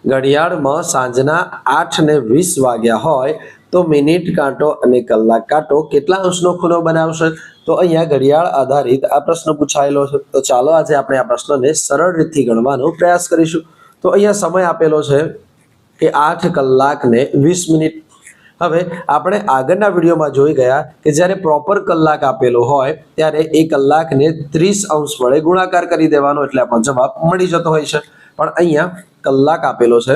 ઘડિયાળમાં સાંજના 8:20 વાગ્યા હોય તો મિનિટ કાંટો અને કલાક કાંટો કેટલા અંશનો ખૂણો બનાવશે? તો અહીંયા ઘડિયાળ આધારિત આ પ્રશ્ન પૂછાયેલો છે. તો ચાલો આજે આપણે આ પ્રશ્નને સરળ રીતથી ગણવાનો પ્રયાસ કરીશું. તો અહીંયા સમય આપેલો છે કે 8 કલાક ને 20 મિનિટ. હવે આપણે આગળના વિડીયોમાં જોઈ ગયા કે જ્યારે પ્રોપર કલાક આપેલો હોય ત્યારે એ કલાકને 30 અંશ વડે ગુણાકાર કરી દેવાનો એટલે આપણો જવાબ મળી જતો હોય છે. પણ અહીંયા કલાક આપેલો છે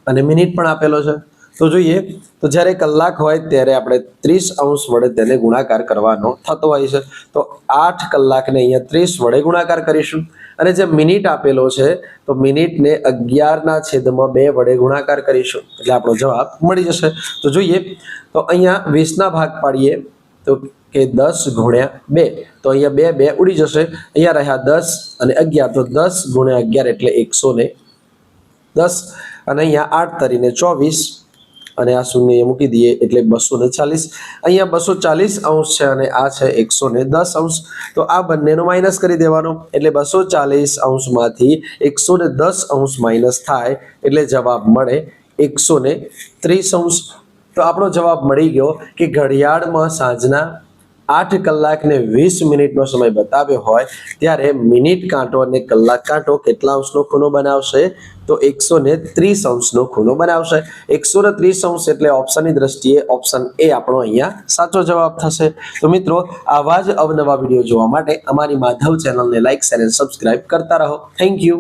અને મિનિટ પણ આપેલો છે. તો જોઈએ તો જ્યારે કલાક હોય ત્યારે આપણે 30 અંશ વડે તેને ગુણાકાર કરવાનો થતો હોય છે. તો 8 કલાકને અહીંયા 30 વડે ગુણાકાર કરીશું. અને જે મિનિટ આપેલો છે તો મિનિટને 11/2 વડે ગુણાકાર કરીશું એટલે આપણો જવાબ મળી જશે. તો જોઈએ તો અહીંયા 20 ના ભાગ પાડીએ તો કે 10 ગુણ્યા 2. તો અહીંયા 2 2 ઉડી જશે. અહીંયા રહ્યા 10 અને 11 તો 10 ગુણ્યા 11 એટલે 110 અને અહીંયા 8 તરીને 24 અને આ શૂન્ય મૂકી દઈએ એટલે 240. અહીંયા 240 અંશ છે અને આ છે 110 અંશ. તો આ બંનેનો માઇનસ કરી દેવાનો એટલે 240 અંશમાંથી 110 અંશ માઇનસ થાય એટલે જવાબ મળે 130 અંશ. તો આપણો જવાબ મળી ગયો કે ઘડિયાળમાં સાંજના 8 કલાક ને 20 મિનિટનો સમય બતાવ્યો હોય ત્યારે મિનિટ કાંટો અને કલાક કાંટો કેટલા અંશનો ખૂણો બનાવશે? તો 130 અંશનો ખૂણો બનાવશે. 130 અંશ એટલે ઓપ્શનની દ્રષ્ટિએ ઓપ્શન એ આપણો અહીંયા સાચો જવાબ થશે. તો મિત્રો આવા જ અવનવા વિડીયો જોવા માટે અમારી માધવ ચેનલને લાઈક શેર અને સબસ્ક્રાઇબ કરતા રહો. Thank you.